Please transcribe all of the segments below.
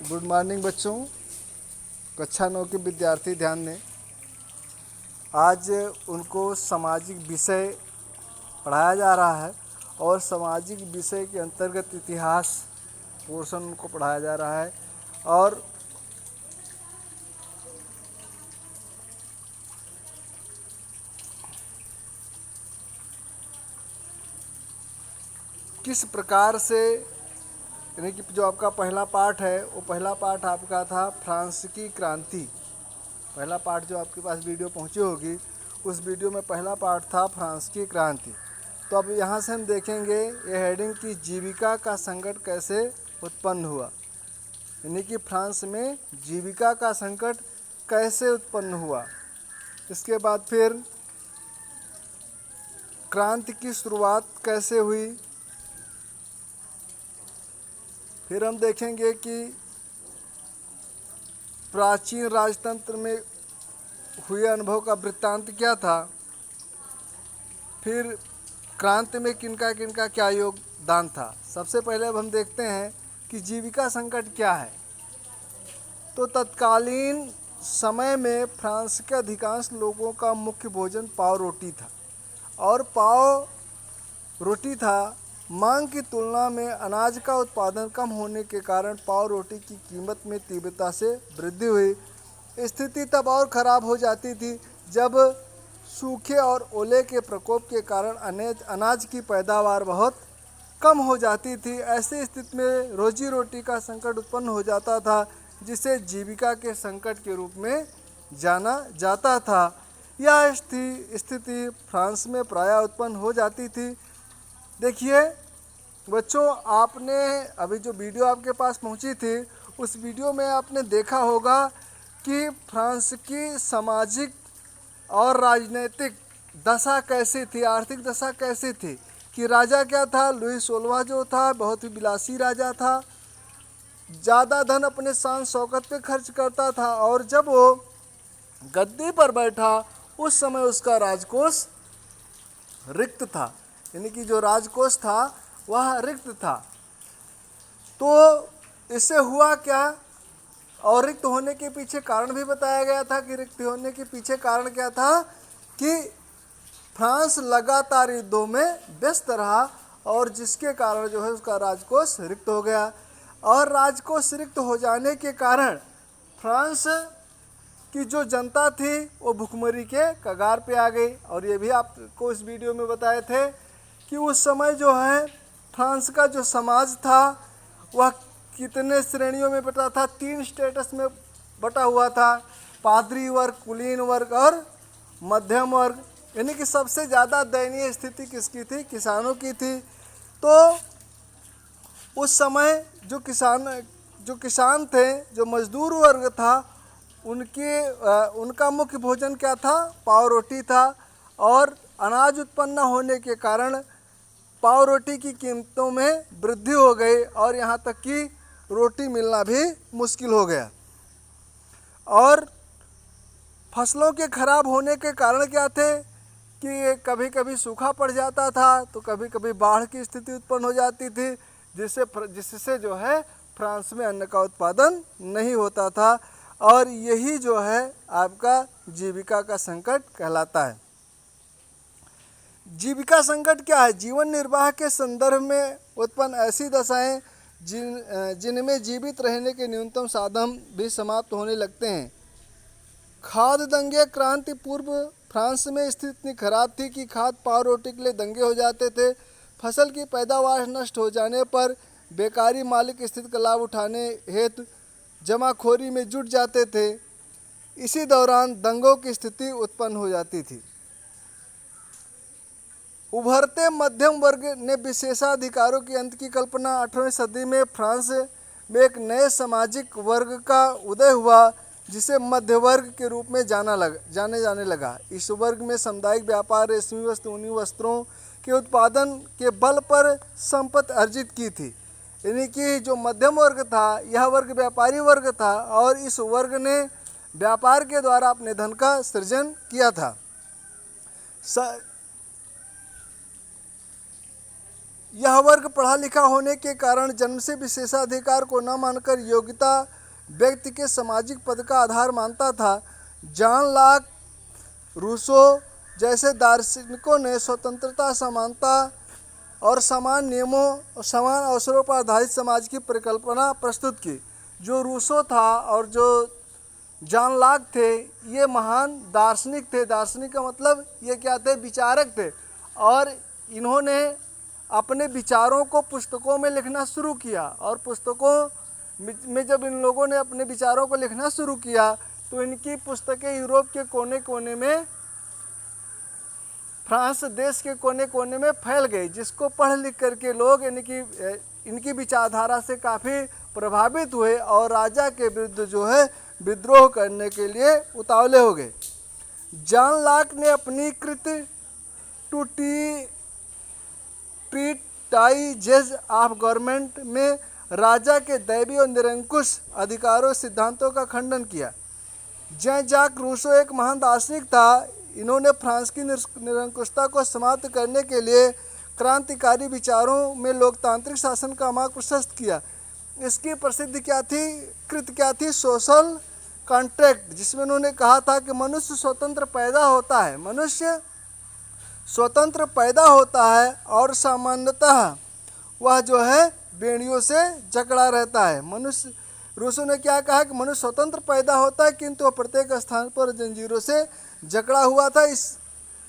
Good morning बच्चों। कक्षा 9 के विद्यार्थी ध्यान दें। आज उनको सामाजिक विषय पढ़ाया जा रहा है और सामाजिक विषय के अंतर्गत इतिहास पोर्शन उनको पढ़ाया जा रहा है। और किस प्रकार से, यानी कि जो आपका पहला पाठ है वो पहला पाठ आपका था फ्रांस की क्रांति। पहला पाठ जो आपके पास वीडियो पहुंची होगी, उस वीडियो में पहला पाठ था फ्रांस की क्रांति। तो अब यहाँ से हम देखेंगे ये हेडिंग की जीविका का संकट कैसे उत्पन्न हुआ, यानी कि फ्रांस में जीविका का संकट कैसे उत्पन्न हुआ। इसके बाद फिर क्रांति की शुरुआत कैसे हुई। फिर हम देखेंगे कि प्राचीन राजतंत्र में हुए अनुभव का वृत्तांत क्या था। फिर क्रांति में किनका किनका क्या योगदान था। सबसे पहले अब हम देखते हैं कि जीविका संकट क्या है। तो तत्कालीन समय में फ्रांस के अधिकांश लोगों का मुख्य भोजन पाव रोटी था, और पाव रोटी था। मांग की तुलना में अनाज का उत्पादन कम होने के कारण पाव रोटी की कीमत में तीव्रता से वृद्धि हुई। स्थिति तब और ख़राब हो जाती थी जब सूखे और ओले के प्रकोप के कारण अनाज की पैदावार बहुत कम हो जाती थी। ऐसी स्थिति में रोजी रोटी का संकट उत्पन्न हो जाता था, जिसे जीविका के संकट के रूप में जाना जाता था। यह स्थिति फ्रांस में प्रायः उत्पन्न हो जाती थी। देखिए बच्चों, आपने अभी जो वीडियो आपके पास पहुंची थी, उस वीडियो में आपने देखा होगा कि फ्रांस की सामाजिक और राजनीतिक दशा कैसी थी, आर्थिक दशा कैसी थी। कि राजा क्या था, लुई 16वां जो था बहुत ही विलासी राजा था, ज़्यादा धन अपने शान शौकत पे खर्च करता था, और जब वो गद्दी पर बैठा उस समय उसका राजकोष रिक्त था, यानी कि जो राजकोष था वह रिक्त था। तो इससे हुआ क्या, और रिक्त होने के पीछे कारण भी बताया गया था कि रिक्त होने के पीछे कारण क्या था कि फ्रांस लगातार युद्धों में व्यस्त रहा, और जिसके कारण जो है उसका राजकोष रिक्त हो गया। और राजकोष रिक्त हो जाने के कारण फ्रांस की जो जनता थी वो भुखमरी के कगार पे आ गई। और ये भी आपको इस वीडियो में बताए थे कि उस समय जो है फ्रांस का जो समाज था वह कितने श्रेणियों में बटा था। 3 स्टेटस में बटा हुआ था, पादरी वर्ग, कुलीन वर्ग और मध्यम वर्ग। यानी कि सबसे ज़्यादा दयनीय स्थिति किसकी थी, किसानों की थी। तो उस समय जो किसान थे, जो मजदूर वर्ग था, उनका मुख्य भोजन क्या था, पाव रोटी था। और अनाज उत्पन्न न होने के कारण पाव रोटी की कीमतों में वृद्धि हो गई, और यहाँ तक कि रोटी मिलना भी मुश्किल हो गया। और फसलों के खराब होने के कारण क्या थे कि कभी कभी सूखा पड़ जाता था, तो कभी कभी बाढ़ की स्थिति उत्पन्न हो जाती थी, जिससे जो है फ्रांस में अन्न का उत्पादन नहीं होता था। और यही जो है आपका जीविका का संकट कहलाता है। जीविका संकट क्या है, जीवन निर्वाह के संदर्भ में उत्पन्न ऐसी दशाएं जिनमें जीवित रहने के न्यूनतम साधन भी समाप्त होने लगते हैं। खाद्य दंगे क्रांति पूर्व फ्रांस में स्थिति इतनी खराब थी कि खाद्य पाव रोटी के लिए दंगे हो जाते थे। फसल की पैदावार नष्ट हो जाने पर बेकारी मालिक स्थिति का लाभ उठाने हेतु जमाखोरी में जुट जाते थे। इसी दौरान दंगों की स्थिति उत्पन्न हो जाती थी। उभरते मध्यम वर्ग ने विशेषाधिकारों के अंत की कल्पना 18वीं सदी में फ्रांस में एक नए सामाजिक वर्ग का उदय हुआ, जिसे मध्य वर्ग के रूप में जाने जाने लगा। इस वर्ग में सामुदायिक व्यापार, रेशमी वस्त्र, ऊनी वस्त्रों के उत्पादन के बल पर संपत्ति अर्जित की थी। यानी कि जो मध्यम वर्ग था, यह वर्ग व्यापारी वर्ग था, और इस वर्ग ने व्यापार के द्वारा अपने धन का सृजन किया था। यह वर्ग पढ़ा लिखा होने के कारण जन्म से विशेषाधिकार को न मानकर योग्यता व्यक्ति के सामाजिक पद का आधार मानता था। जॉन लॉक, रूसो जैसे दार्शनिकों ने स्वतंत्रता, समानता और समान नियमों और समान अवसरों पर आधारित समाज की परिकल्पना प्रस्तुत की। जो रूसो था और जो जॉन लॉक थे, ये महान दार्शनिक थे। दार्शनिक का मतलब ये क्या थे? विचारक थे। और इन्होंने अपने विचारों को पुस्तकों में लिखना शुरू किया, और पुस्तकों में जब इन लोगों ने अपने विचारों को लिखना शुरू किया तो इनकी पुस्तकें यूरोप के कोने कोने में, फ्रांस देश के कोने कोने में फैल गई, जिसको पढ़ लिख करके लोग इनकी विचारधारा से काफ़ी प्रभावित हुए और राजा के विरुद्ध जो है विद्रोह करने के लिए उतावले हो गए। जॉन लॉक ने अपनी कृत टू ट्रीटाइजेज ऑफ गवर्नमेंट में राजा के दैवीय और निरंकुश अधिकारों सिद्धांतों का खंडन किया। जैन जाक रूसो एक महान दार्शनिक था। इन्होंने फ्रांस की निरंकुशता को समाप्त करने के लिए क्रांतिकारी विचारों में लोकतांत्रिक शासन का मार्ग प्रशस्त किया। इसकी प्रसिद्ध क्या थी? कृत क्या थी? सोशल कॉन्ट्रैक्ट, जिसमें उन्होंने कहा था कि मनुष्य स्वतंत्र पैदा होता है, मनुष्य स्वतंत्र पैदा होता है और सामान्यतः वह जो है बेड़ियों से जकड़ा रहता है। मनुष्य, रूसो ने क्या कहा कि मनुष्य स्वतंत्र पैदा होता है किंतु वह प्रत्येक स्थान पर जंजीरों से जकड़ा हुआ था।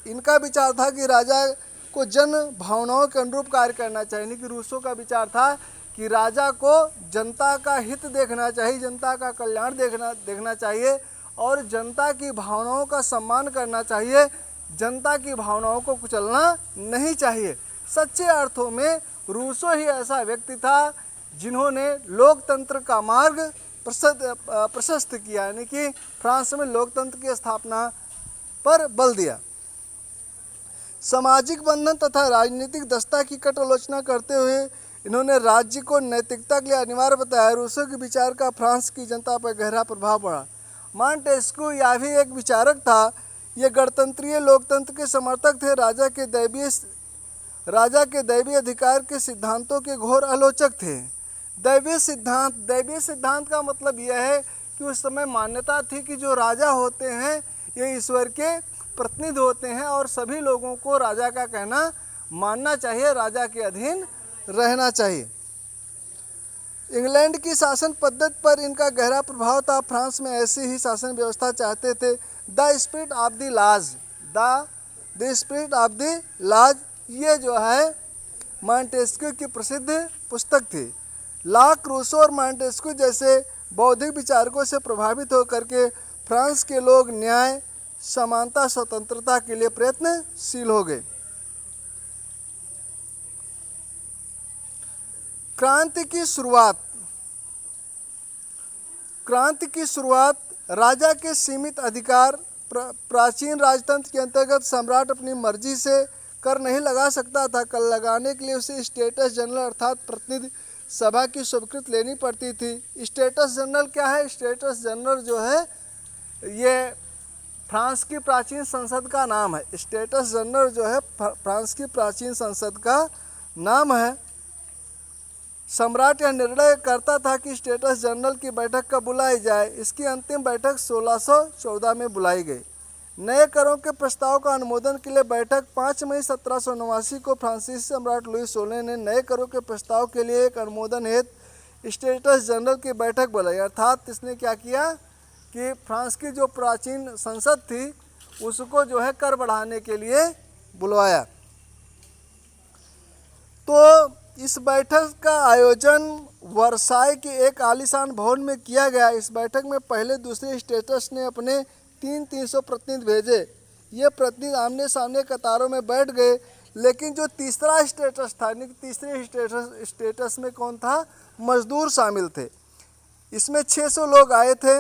इनका विचार था कि राजा को जन भावनाओं के अनुरूप कार्य करना चाहिए। यानी कि रूसो का विचार था कि राजा को जनता का हित देखना चाहिए, जनता का कल्याण देखना चाहिए और जनता की भावनाओं का सम्मान करना चाहिए, जनता की भावनाओं को कुचलना नहीं चाहिए। सच्चे अर्थों में रूसो ही ऐसा व्यक्ति था जिन्होंने लोकतंत्र का मार्ग प्रशस्त किया, यानी कि फ्रांस में लोकतंत्र की स्थापना पर बल दिया। सामाजिक बंधन तथा राजनीतिक दक्षता की कट आलोचना करते हुए इन्होंने राज्य को नैतिकता के लिए अनिवार्य बताया। रूसो के विचार का फ्रांस की जनता पर गहरा प्रभाव पड़ा। मॉन्टेस्क्यू यह भी एक विचारक था। ये गणतंत्रीय लोकतंत्र के समर्थक थे। राजा के दैवीय अधिकार के सिद्धांतों के घोर आलोचक थे। दैवीय सिद्धांत का मतलब यह है कि उस समय मान्यता थी कि जो राजा होते हैं ये ईश्वर के प्रतिनिधि होते हैं और सभी लोगों को राजा का कहना मानना चाहिए, राजा के अधीन रहना चाहिए। इंग्लैंड की शासन पद्धति पर इनका गहरा प्रभाव था। फ्रांस में ऐसी ही शासन व्यवस्था चाहते थे। The spirit of the laws, ये जो है मॉन्टेस्क्यू की प्रसिद्ध पुस्तक थी। लॉक, रूसो और मॉन्टेस्क्यू जैसे बौद्धिक विचारकों से प्रभावित होकर के फ्रांस के लोग न्याय, समानता, स्वतंत्रता के लिए प्रयत्नशील हो गए। क्रांति की शुरुआत राजा के सीमित अधिकार। प्राचीन राजतंत्र के अंतर्गत सम्राट अपनी मर्जी से कर नहीं लगा सकता था। कर लगाने के लिए उसे स्टेटस जनरल अर्थात प्रतिनिधि सभा की स्वीकृति लेनी पड़ती थी। स्टेटस जनरल क्या है? स्टेटस जनरल जो है ये फ्रांस की प्राचीन संसद का नाम है। स्टेटस जनरल जो है फ्रांस की प्राचीन संसद का नाम है। सम्राट यह निर्णय करता था कि स्टेटस जनरल की बैठक कब बुलाई जाए। इसकी अंतिम बैठक 1614 में बुलाई गई। नए करों के प्रस्ताव का अनुमोदन के लिए बैठक 5 मई 1789 को फ्रांसीसी सम्राट लुई 16 ने नए करों के प्रस्ताव के लिए एक अनुमोदन हेतु स्टेटस जनरल की बैठक बुलाई। अर्थात इसने क्या किया कि फ्रांस की जो प्राचीन संसद थी उसको जो है कर बढ़ाने के लिए बुलवाया। तो इस बैठक का आयोजन वर्साई के एक आलीशान भवन में किया गया। इस बैठक में पहले दूसरे स्टेटस ने अपने 300 प्रतिनिधि भेजे। ये प्रतिनिधि आमने सामने कतारों में बैठ गए, लेकिन जो तीसरा स्टेटस था, तीसरे स्टेटस में कौन था? मजदूर शामिल थे। इसमें 600 लोग आए थे,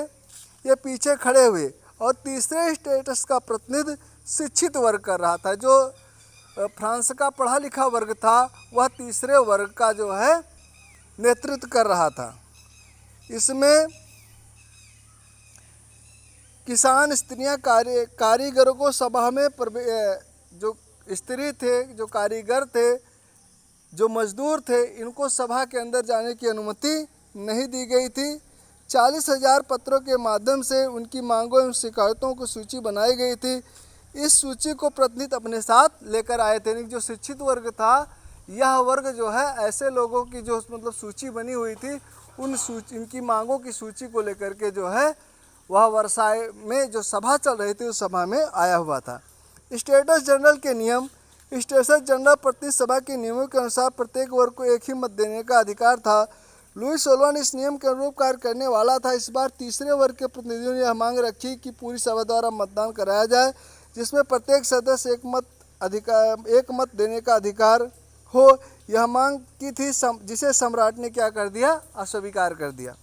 ये पीछे खड़े हुए। और तीसरे स्टेटस का प्रतिनिधि शिक्षित वर्ग कर रहा था। जो फ्रांस का पढ़ा लिखा वर्ग था वह तीसरे वर्ग का जो है नेतृत्व कर रहा था। इसमें किसान, स्त्रियां, कारीगरों को सभा में जो स्त्री थे, जो कारीगर थे, जो मजदूर थे इनको सभा के अंदर जाने की अनुमति नहीं दी गई थी। 40,000 पत्रों के माध्यम से उनकी मांगों एवं शिकायतों की सूची बनाई गई थी। इस सूची को प्रतिनिधि अपने साथ लेकर आए थे। यानी जो शिक्षित वर्ग था, यह वर्ग जो है ऐसे लोगों की जो मतलब सूची बनी हुई थी, इनकी मांगों की सूची को लेकर के जो है वह वर्साय में जो सभा चल रही थी उस सभा में आया हुआ था। स्टेटस जनरल के नियम। स्टेटस जनरल प्रतिनिधि सभा के नियमों के अनुसार प्रत्येक वर्ग को एक ही मत देने का अधिकार था। लुई 16 इस नियम के अनुरूप कार्य करने वाला था। इस बार तीसरे वर्ग के प्रतिनिधियों ने यह मांग रखी कि पूरी सभा द्वारा मतदान कराया जाए, जिसमें प्रत्येक सदस्य एक मत देने का अधिकार हो। यह मांग की थी, जिसे सम्राट ने क्या कर दिया, अस्वीकार कर दिया।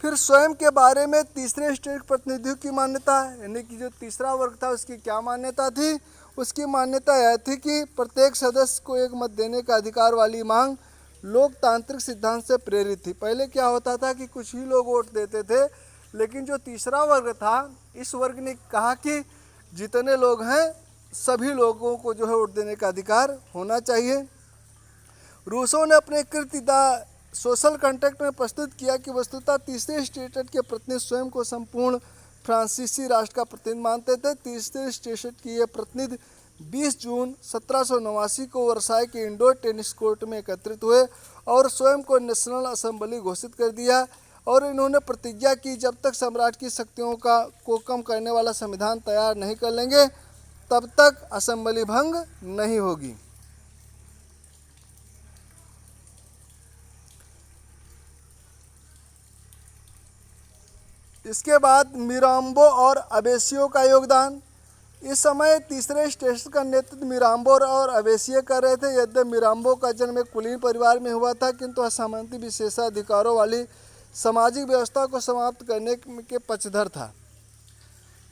फिर स्वयं के बारे में तीसरे स्टेट प्रतिनिधियों की मान्यता, यानी कि जो तीसरा वर्ग था उसकी क्या मान्यता थी, उसकी मान्यता यह थी कि प्रत्येक सदस्य को एक मत देने का अधिकार वाली मांग लोकतांत्रिक सिद्धांत से प्रेरित थी। पहले क्या होता था कि कुछ ही लोग वोट देते थे, लेकिन जो तीसरा वर्ग था इस वर्ग ने कहा कि जितने लोग हैं सभी लोगों को जो है वोट देने का अधिकार होना चाहिए। रूसो ने अपने कृति द सोशल कॉन्ट्रैक्ट में प्रस्तुत किया कि वस्तुतः तीसरे स्टेट के प्रतिनिधि स्वयं को संपूर्ण फ्रांसीसी राष्ट्र का प्रतिनिधि मानते थे। तीसरे स्टेट की ये प्रतिनिधि 20 जून 1789 को वर्साई के इंडोर टेनिस कोर्ट में एकत्रित हुए और स्वयं को नेशनल असेंबली घोषित कर दिया। और इन्होंने प्रतिज्ञा की, जब तक सम्राट की शक्तियों को कम करने वाला संविधान तैयार नहीं कर लेंगे तब तक असेंबली भंग नहीं होगी। इसके बाद मिराम्बो और अबेसियो का योगदान। इस समय तीसरे स्टेट का नेतृत्व मिराम्बो और अबेसियो कर रहे थे। यद्यपि मिराम्बो का जन्म एक कुलीन परिवार में हुआ था, किंतु असामंती विशेषाधिकारों वाली सामाजिक व्यवस्था को समाप्त करने के पक्षधर था।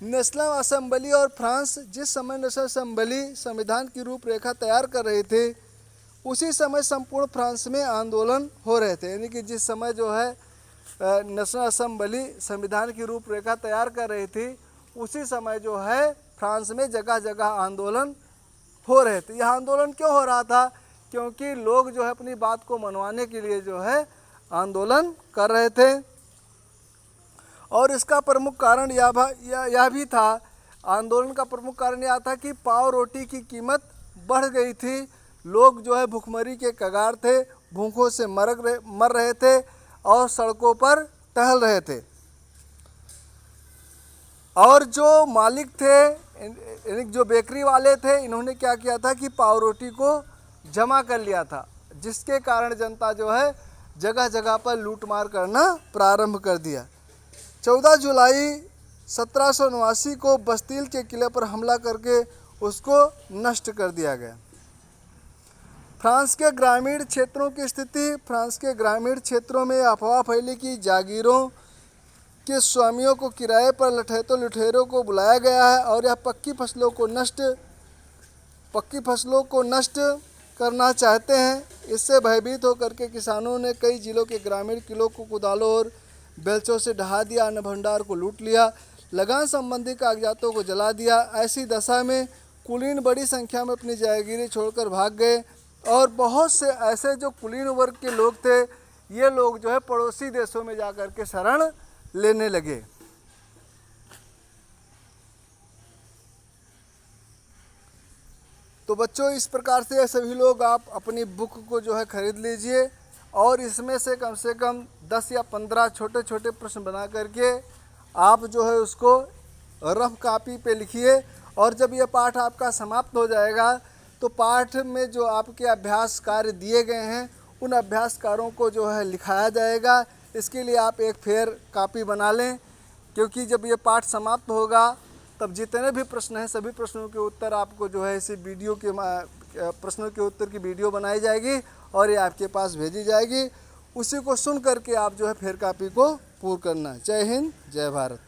नेशनल असेंबली और फ्रांस, जिस समय नेशनल असेंबली संविधान की रूपरेखा तैयार कर रही थी, उसी समय संपूर्ण फ्रांस में आंदोलन हो रहे थे। यानी कि जिस समय जो है नेशनल असेंबली संविधान की रूपरेखा तैयार कर रही थी, उसी समय जो है फ्रांस में जगह जगह आंदोलन हो रहे थे। यह आंदोलन क्यों हो रहा था? क्योंकि लोग जो है अपनी बात को मनवाने के लिए जो है आंदोलन कर रहे थे। और इसका प्रमुख कारण यह भी था, आंदोलन का प्रमुख कारण यह था कि पाव रोटी की कीमत बढ़ गई थी। लोग जो है भुखमरी के कगार थे, भूखों से मर रहे थे और सड़कों पर टहल रहे थे। और जो मालिक थे, यानी जो बेकरी वाले थे, इन्होंने क्या किया था कि पाव रोटी को जमा कर लिया था, जिसके कारण जनता जो है जगह जगह पर लूटमार करना प्रारंभ कर दिया। 14 जुलाई 1789 को बस्तील के किले पर हमला करके उसको नष्ट कर दिया गया। फ्रांस के ग्रामीण क्षेत्रों की स्थिति। फ्रांस के ग्रामीण क्षेत्रों में अफवाह फैली कि जागीरों के स्वामियों को किराए पर लुटेरों को बुलाया गया है और यह पक्की फसलों को नष्ट करना चाहते हैं। इससे भयभीत होकर के किसानों ने कई जिलों के ग्रामीण किलों को कुदालों और बेलचों से ढहा दिया, अन्न भंडार को लूट लिया, लगान संबंधी कागजातों को जला दिया। ऐसी दशा में कुलीन बड़ी संख्या में अपनी जागीरें छोड़कर भाग गए और बहुत से ऐसे जो कुलीन वर्ग के लोग थे, ये लोग जो है पड़ोसी देशों में जाकर के शरण लेने लगे। तो बच्चों, इस प्रकार से सभी लोग आप अपनी बुक को जो है खरीद लीजिए और इसमें से कम 10 या 15 छोटे छोटे प्रश्न बना करके आप जो है उसको रफ कॉपी पे लिखिए। और जब ये पाठ आपका समाप्त हो जाएगा तो पाठ में जो आपके अभ्यास कार्य दिए गए हैं उन अभ्यास कार्यों को जो है लिखाया जाएगा। इसके लिए आप एक फेर कॉपी बना लें, क्योंकि जब ये पाठ समाप्त होगा तब जितने भी प्रश्न हैं सभी प्रश्नों के उत्तर आपको जो है इसी वीडियो के प्रश्नों के उत्तर की वीडियो बनाई जाएगी और ये आपके पास भेजी जाएगी। उसी को सुन करके आप जो है फेर कॉपी को पूर्ण करना। जय हिंद, जय भारत।